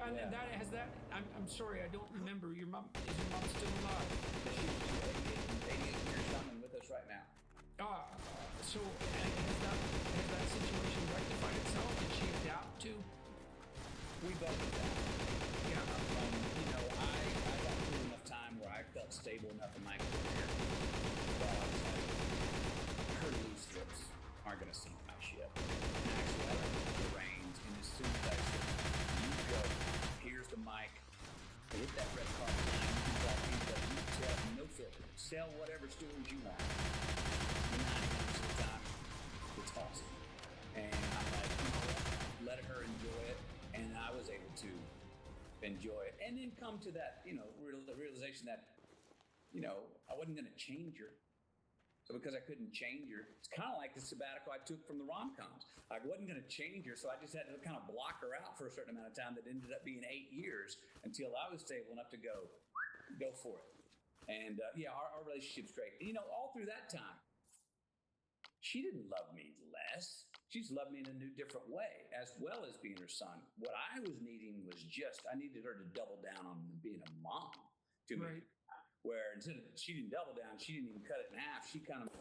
And Yeah. that has that. I'm sorry, I don't remember. Is your mom still alive? She's 88 years young and with us right now. So and has that situation rectified itself? Did she adapt to? We both did that. Yeah. I got through enough time where I felt stable enough in my career. But I was like, her loose lips aren't going to sink my ship. And actually, I took the reins, and as soon as I said, you go, here's the mic, hit that red carpet line, you can talk anybody, you tell, no filter, sell whatever stories you want. 90% of the time, it's awesome. And I'm like, let her enjoy it. And I was able to enjoy it, and then come to that, realization that, I wasn't going to change her. because I couldn't change her, it's kind of like the sabbatical I took from the rom-coms. I wasn't going to change her, so I just had to kind of block her out for a certain amount of time that ended up being 8 years until I was stable enough to go for it. And our relationship's great. And, all through that time, she didn't love me less. She's loved me in a new, different way, as well as being her son. What I was needing was I needed her to double down on being a mom to me. Where instead of she didn't double down, she didn't even cut it in half. She kind of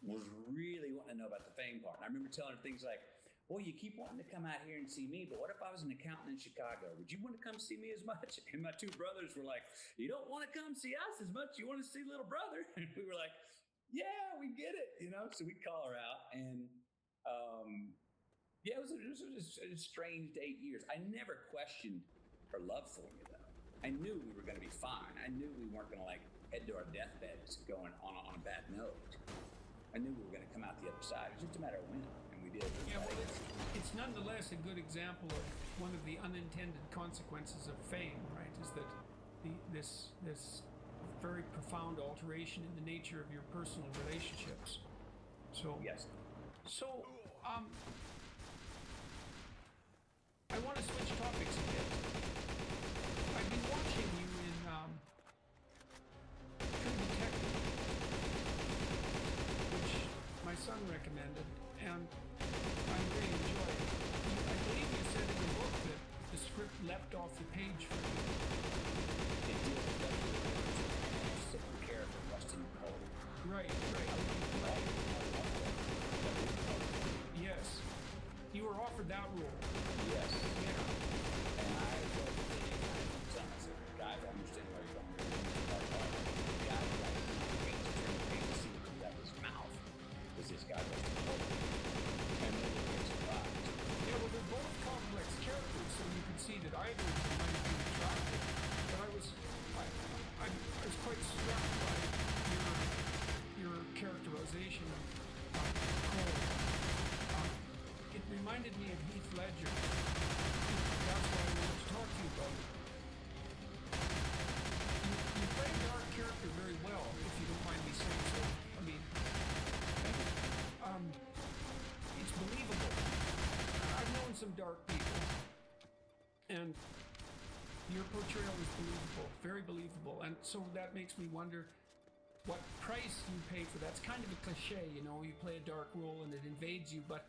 was really wanting to know about the fame part. And I remember telling her things like, well, you keep wanting to come out here and see me, but what if I was an accountant in Chicago? Would you want to come see me as much? And my two brothers were like, you don't want to come see us as much. You want to see little brother. And we were like, yeah, we get it. So we'd call her out. And it was a strange 8 years. I never questioned her love for me, though. I knew we were going to be fine. I knew we weren't going to head to our deathbeds going on a bad note. I knew we were going to come out the other side. It was just a matter of when, and we did. Yeah, well, it's nonetheless a good example of one of the unintended consequences of fame, right? Is that this very profound alteration in the nature of your personal relationships. So yes. So I want to switch topics a bit. I've been watching you in True Detective, which my son recommended, and I really enjoyed it. I believe you said in the book that the script leapt off the page for you. It did. Second character, Rustin Cole. Right. Yes. You were offered that role. Yes. Yeah. And I said, guys, I understand where you're going. The guy who paint to see what out of his mouth was this guy. And they were surprised. Yeah, well, they're both complex characters, so you can see that either of them might be attractive. But I was quite struck by your characterization of Cole. It reminded me of Heath Ledger. That's why I wanted to talk to you about it. You play a dark character very well, if you don't mind me saying so. I mean, it's believable. I've known some dark people, and your portrayal is believable, very believable. And so that makes me wonder what price you pay for that. It's kind of a cliche, you play a dark role and it invades you, but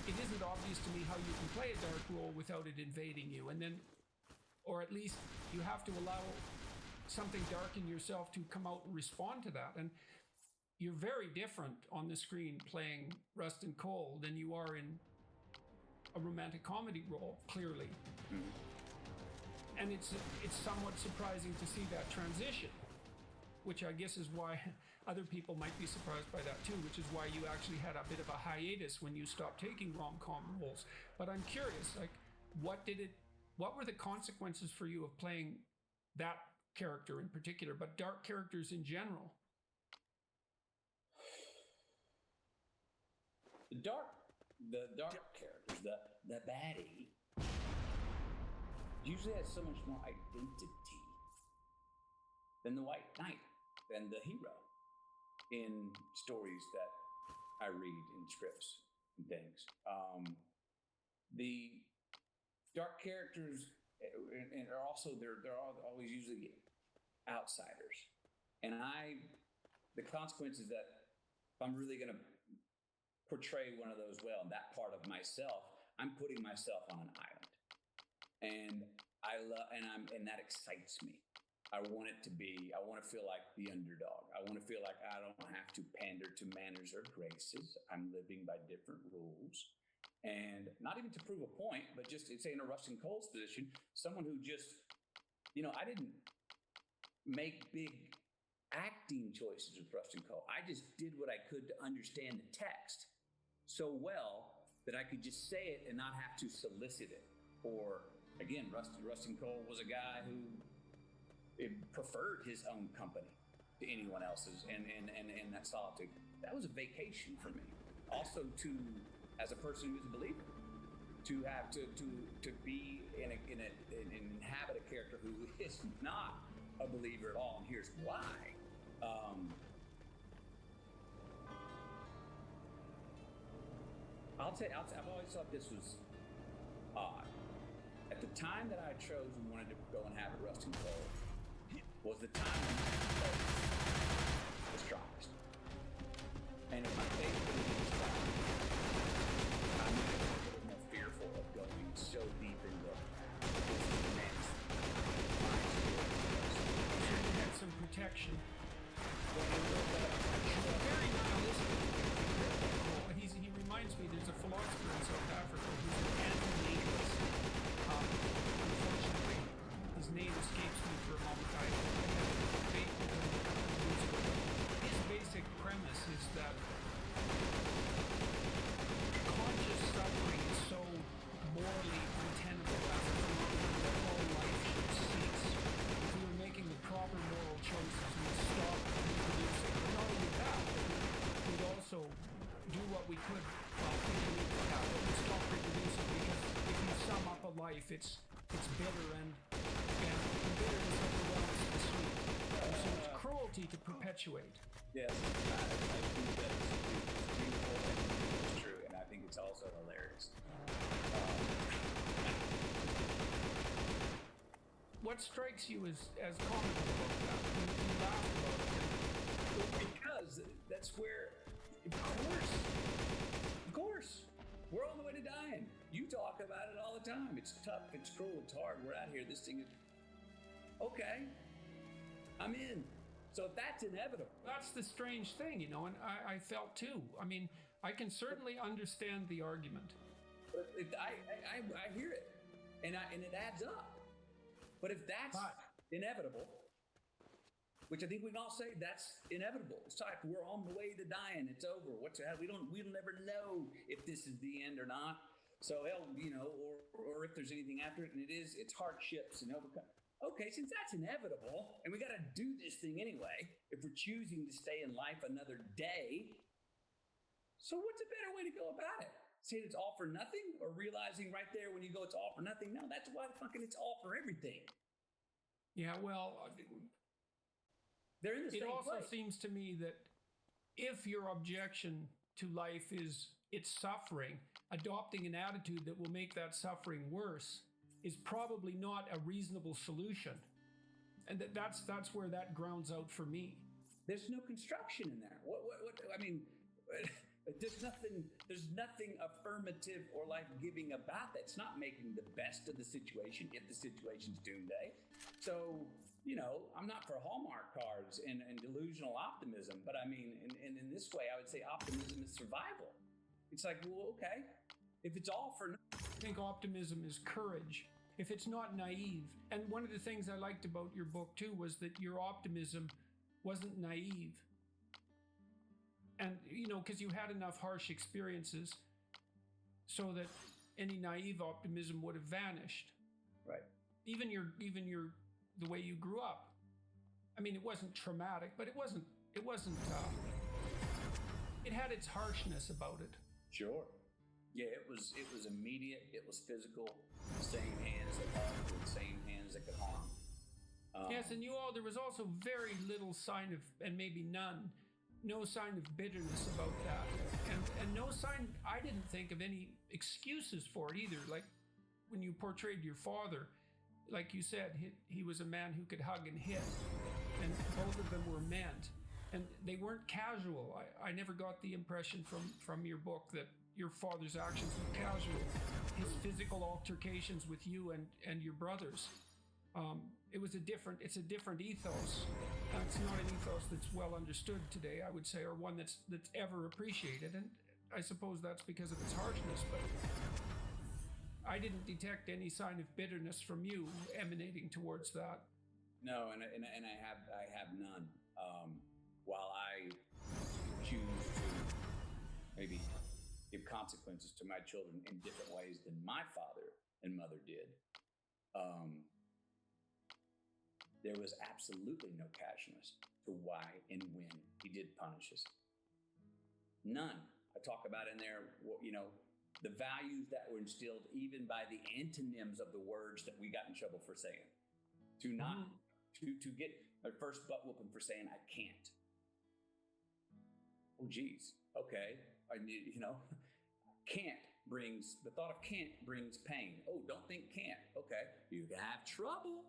it isn't obvious to me how you can play a dark role without it invading you. And then, or at least you have to allow something dark in yourself to come out and respond to that. And you're very different on the screen playing Rustin Cole than you are in a romantic comedy role, clearly. And it's somewhat surprising to see that transition, which I guess is why other people might be surprised by that too, which is why you actually had a bit of a hiatus when you stopped taking rom-com roles. But I'm curious, what were the consequences for you of playing that character in particular, but dark characters in general? The dark characters, the baddie, usually has so much more identity than the white knight, than the hero in stories that I read in scripts and things. The dark characters and are also they're always usually outsiders, and the consequence is that if I'm really going to portray one of those well, that part of myself, I'm putting myself on an island, and and that excites me. I want to feel like the underdog. I want to feel like I don't have to pander to manners or graces. I'm living by different rules. And not even to prove a point, but just say in a Rustin Cole's position, someone who just, I didn't make big acting choices with Rustin Cole. I just did what I could to understand the text so well that I could just say it and not have to solicit it. Or again, Rustin Cole was a guy who preferred his own company to anyone else's, and that solitude. That was a vacation for me. Also, as a person who is a believer, to have to be and inhabit a character who is not a believer at all, and here's why. I've always thought this was odd. At the time that I chose and wanted to go and have a rusting coal was the time when my faith was strongest. And if my faith would have been strong, I might have been a little more fearful of going so deep into this immense mind So you had some protection. Very nihilistic. He reminds me, there's a philosopher in South Africa who's an anti-natalist. Unfortunately, his name escapes me for a moment. I had a debate with him a couple of years ago. His basic premise is that conscious suffering is so morally untenable as a phenomenon that all life should cease. If we were making the proper moral choices, we'd stop reproducing. But not only that, we'd also do what we could thinking we could have. We'd stop reproducing, because if you sum up a life, it's bitter and bitterness overwhelms the sweet. So it's cruelty to perpetuate. Yes, I think that it's beautiful and it's true, and I think it's also hilarious. What strikes you as comical about that? You laugh about it. Because that's where, of course, we're on the way to dying. You talk about it all the time. It's tough, it's cruel, it's hard. We're out here. This thing is okay. I'm in. So that's inevitable. That's the strange thing, and I felt too. I mean, I can certainly understand the argument. But I hear it, and it adds up. But if that's inevitable, which I think we can all say that's inevitable. It's like we're on the way to dying. It's over. We'll never know if this is the end or not. So or if there's anything after it, and it's hardships and overcome. Okay, since that's inevitable, and we got to do this thing anyway, if we're choosing to stay in life another day, so what's a better way to go about it? Saying it's all for nothing, or realizing right there when you go it's all for nothing? No, that's why fucking it's all for everything. Yeah, well, they're in the same it also place. seems to me that if your objection to life is its suffering, adopting an attitude that will make that suffering worse is probably not a reasonable solution. And that's where that grounds out for me. There's no construction in there. What I mean, there's nothing affirmative or life-giving about that. It's not making the best of the situation if the situation's doomsday. So, I'm not for Hallmark cards and delusional optimism, but I mean, in this way, I would say optimism is survival. It's like, well, okay, if it's all for nothing. I think optimism is courage. If it's not naive. And one of the things I liked about your book too was that your optimism wasn't naive. And, because you had enough harsh experiences so that any naive optimism would have vanished. Right. Even the way you grew up. I mean, it wasn't traumatic, but it wasn't, it had its harshness about it. Sure. Yeah, it was immediate. It was physical. Same hands that harmed, and same hands that could harm. Yes, and there was also very little sign of, and maybe no sign of bitterness about that. And no sign, I didn't think of any excuses for it either. Like when you portrayed your father, like you said, he was a man who could hug and hit, and both of them were meant. And they weren't casual. I never got the impression from your book that your father's actions were casual. His physical altercations with you and your brothers. It's a different ethos. It's not an ethos that's well understood today, I would say, or one that's ever appreciated. And I suppose that's because of its harshness, but I didn't detect any sign of bitterness from you emanating towards that. No, and I have none. While I choose to maybe give consequences to my children in different ways than my father and mother did, there was absolutely no casualness to why and when he did punish us. None. I talk about in there, the values that were instilled even by the antonyms of the words that we got in trouble for saying. To get my first butt whooping for saying I can't. Oh, geez. Okay. the thought of can't brings pain. Oh, don't think can't. Okay, you can have trouble.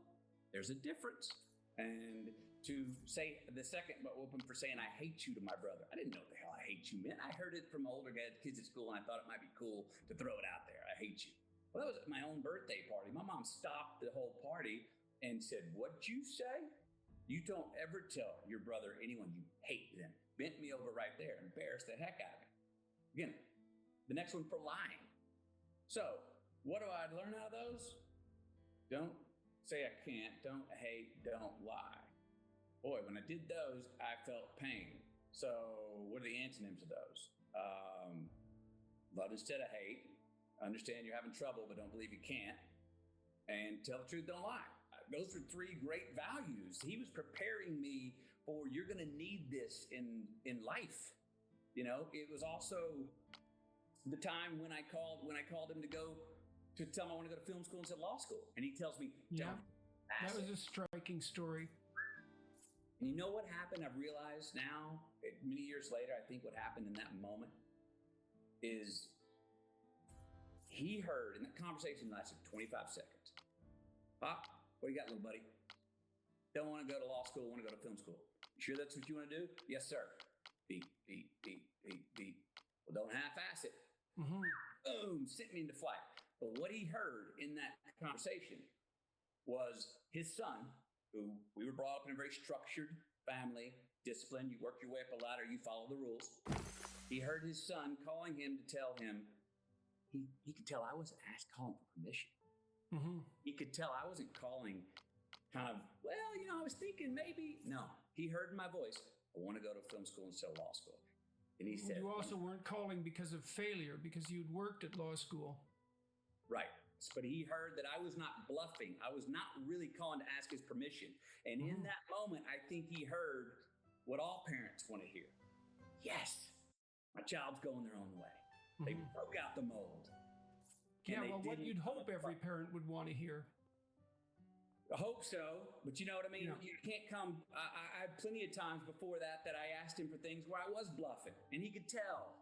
There's a difference. And to say the second open for saying I hate you to my brother. I didn't know what the hell I hate you meant. I heard it from older kids at school, and I thought it might be cool to throw it out there. I hate you. Well, that was at my own birthday party. My mom stopped the whole party and said, "What'd you say? You don't ever tell your brother anyone you hate them." Bent me over right there, embarrassed the heck out of me. Again, the next one for lying. So, what do I learn out of those? Don't say I can't, don't hate, don't lie. Boy, when I did those, I felt pain. So, what are the antonyms of those? Love instead of hate. Understand you're having trouble, but don't believe you can't. And tell the truth, don't lie. Those are three great values. He was preparing me for you're going to need this in life. You know, it was also the time when I called him to go to tell him I want to go to film school instead of law school, and he tells me, Yeah, don't. that was a striking story. And you know what happened? I've realized now, many years later, I think what happened in that moment is he heard, and that conversation lasted 25 seconds. Pop, what do you got, little buddy? Don't want to go to law school, want to go to film school. You sure that's what you want to do? Yes, sir. Beep, beep, beep, beep, beep. Well, don't half-ass it. Mm-hmm. Boom, sent me into flight. But what he heard in that conversation was his son, who we were brought up in a very structured family, disciplined. You work your way up a ladder, you follow the rules. He heard his son calling him to tell him, he could tell I wasn't calling for permission. Mm-hmm. He could tell I wasn't calling kind of, well, you know, I was thinking maybe. No, he heard my voice. I want to go to film school instead of law school. And he said, you also weren't calling because of failure, because you'd worked at law school. Right. But he heard that I was not bluffing. I was not really calling to ask his permission. And in that moment, I think he heard what all parents want to hear. Yes, my child's going their own way. They broke out the mold. Yeah, well, what you'd hope every parent would want to hear. I hope so, but you know what I mean? Yeah. You can't come. I had plenty of times before that I asked him for things where I was bluffing, and he could tell.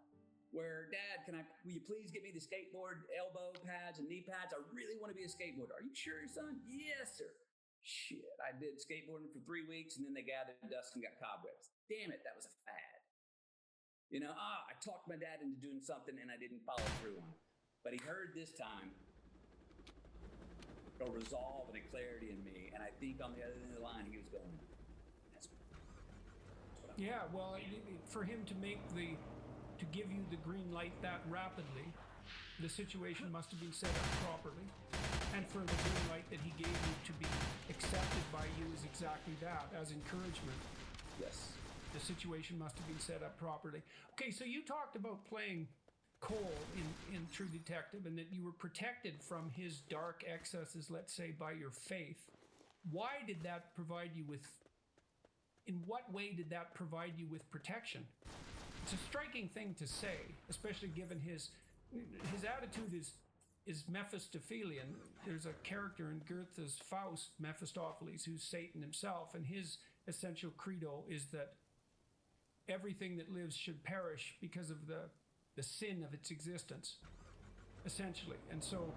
Where, Dad, will you please get me the skateboard elbow pads and knee pads? I really want to be a skateboarder. Are you sure, son? Yes, sir. Shit, I did skateboarding for 3 weeks, and then they gathered dust and got cobwebs. Damn it, that was a fad. You know, I talked my dad into doing something, and I didn't follow through on it. But he heard this time a resolve and a clarity in me, and I think on the other end of the line, he was going, that's what I'm Yeah, well, for him to give you the green light that rapidly, the situation must have been set up properly. And for the green light that he gave you to be accepted by you is exactly that, as encouragement. Yes. The situation must have been set up properly. Okay, so you talked about playing Cole in True Detective, and that you were protected from his dark excesses, let's say, by your faith. Why did that provide you with, in what way did that provide you with protection? It's a striking thing to say, especially given his attitude is Mephistophelian. There's a character in Goethe's Faust, Mephistopheles, who's Satan himself, and his essential credo is that everything that lives should perish because of the sin of its existence, essentially. And so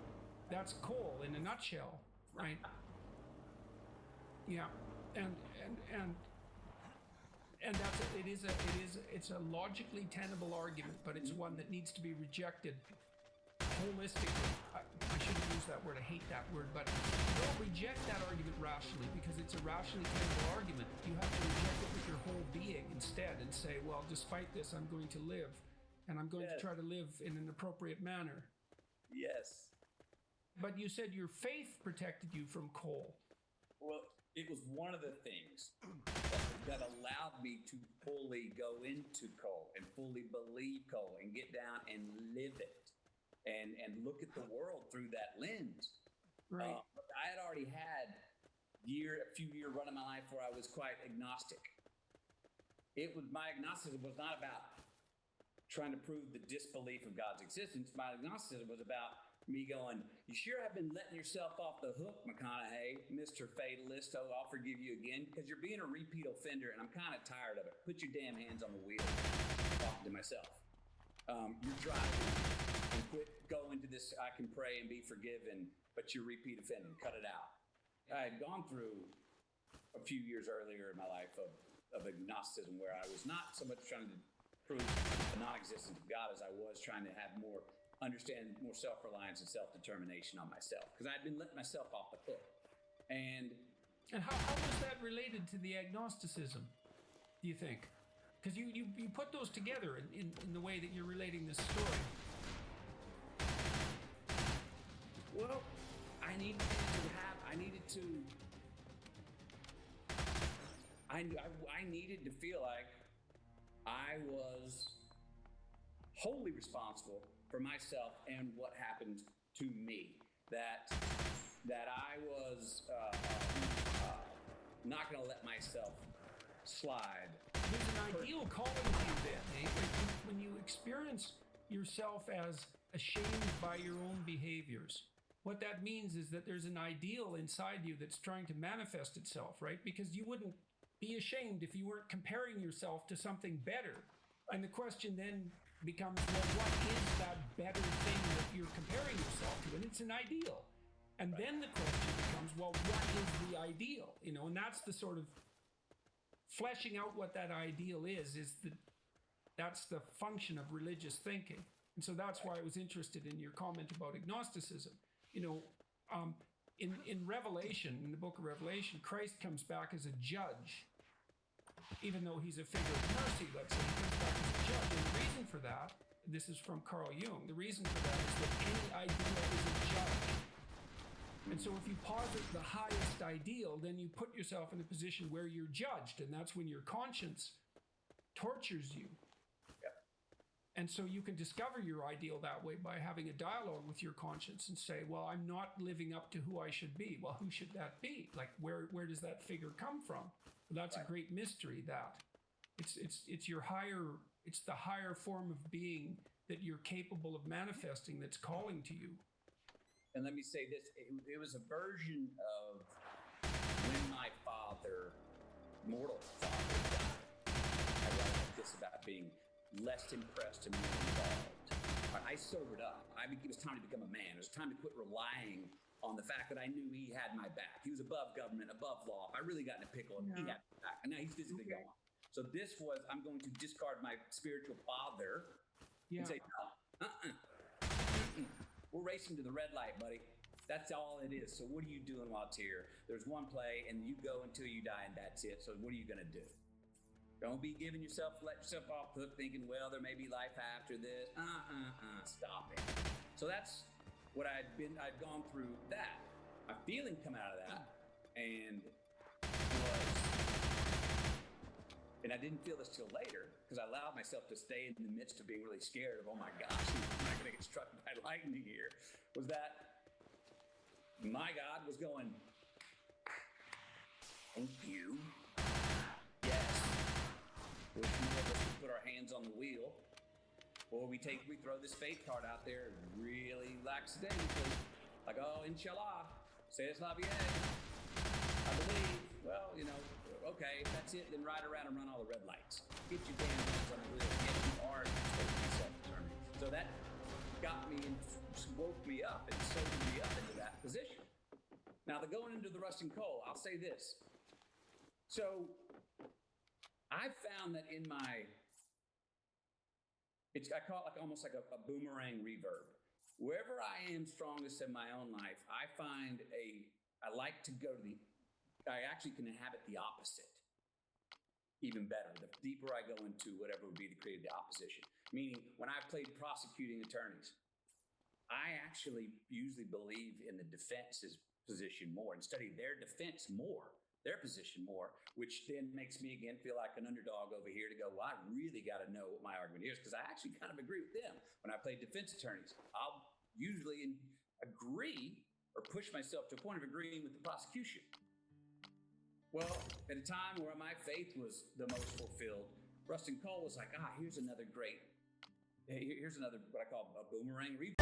that's Cole in a nutshell, right? Yeah, and it's a logically tenable argument, but it's one that needs to be rejected holistically. I shouldn't use that word. I hate that word, but don't reject that argument rationally, because it's a rationally tenable argument. You have to reject it with your whole being instead, and say, well, despite this, I'm going to live, and I'm going to try to live in an appropriate manner. Yes. But you said your faith protected you from Cole. Well, it was one of the things that allowed me to fully go into Cole and fully believe Cole and get down and live it and look at the world through that lens. Right. I had already had a few year run of my life where I was quite agnostic. My agnosticism was not about trying to prove the disbelief of God's existence. My agnosticism was about me going, you sure have been letting yourself off the hook, McConaughey, Mr. Fatalist. Oh, I'll forgive you again, because you're being a repeat offender, and I'm kind of tired of it. Put your damn hands on the wheel. I'm talking to myself. You're driving. and quit going to this, I can pray and be forgiven, but you're repeat offending. Cut it out. I had gone through a few years earlier in my life of agnosticism where I was not so much trying to prove the non-existence of God as I was trying to have more understand, more self-reliance and self-determination on myself, because I'd been letting myself off the hook. And how was that related to the agnosticism, do you think? Because you put those together in the way that you're relating this story. Well, I needed to feel like I was wholly responsible for myself and what happened to me. That I was not going to let myself slide. There's an ideal calling to you then, eh? Like when you experience yourself as ashamed by your own behaviors, what that means is that there's an ideal inside you that's trying to manifest itself, right? Because you wouldn't be ashamed if you weren't comparing yourself to something better. And the question then becomes, well, what is that better thing that you're comparing yourself to? And it's an ideal. And then the question becomes, well, what is the ideal? You know, and that's the sort of fleshing out what that ideal is that's the function of religious thinking. And so that's why I was interested in your comment about agnosticism. You know, in Revelation, in the book of Revelation, Christ comes back as a judge. Even though he's a figure of mercy, let's say, he comes back as a judge. And the reason for that, this is from Carl Jung, the reason for that is that any ideal is a judge. And so if you posit the highest ideal, then you put yourself in a position where you're judged, and that's when your conscience tortures you. And so you can discover your ideal that way by having a dialogue with your conscience and say, well, I'm not living up to who I should be. Well, who should that be? Like, where does that figure come from? Well, that's a great mystery, that. It's the higher form of being that you're capable of manifesting that's calling to you. And let me say this, it was a version of when my mortal father, died. I wrote this about being less impressed and more involved. I sobered up. It was time to become a man. It was time to quit relying on the fact that I knew he had my back. He was above government, above law. If I really got in a pickle, he had my back. And now he's physically gone. So this was, I'm going to discard my spiritual father and say, no, we're racing to the red light, buddy. That's all it is. So what are you doing while it's here? There's one play, and you go until you die, and that's it. So what are you going to do? Don't be let yourself off the hook thinking, well, there may be life after this. Stop it. So that's what I'd gone through that. My feeling come out of that, and I didn't feel this till later, because I allowed myself to stay in the midst of being really scared of, oh my gosh, I'm not going to get struck by lightning here, was that my God was going, thank you. Yes. Which more of us would put our hands on the wheel, or we throw this fate card out there really lackadaisically, like, oh, inshallah, c'est la vie. I believe, well, you know, okay, if that's it, then ride around and run all the red lights. Get your damn hands on the wheel. Yes, you are supposed to be self-determined. So that got me and woke me up and sobered me up into that position. Now, the going into the rusting coal, I'll say this. So I found that in I call it like almost like a boomerang reverb. Wherever I am strongest in my own life, I like to go to I actually can inhabit the opposite even better. The deeper I go into whatever would be to create the opposition. Meaning, when I've played prosecuting attorneys, I actually usually believe in the defense's position more and study their defense more, their position more, which then makes me again feel like an underdog over here to go, well, I really got to know what my argument is, because I actually kind of agree with them. When I play defense attorneys, I'll usually agree or push myself to a point of agreeing with the prosecution. Well, at a time where my faith was the most fulfilled, Rustin Cole was like, here's another what I call a boomerang reverb.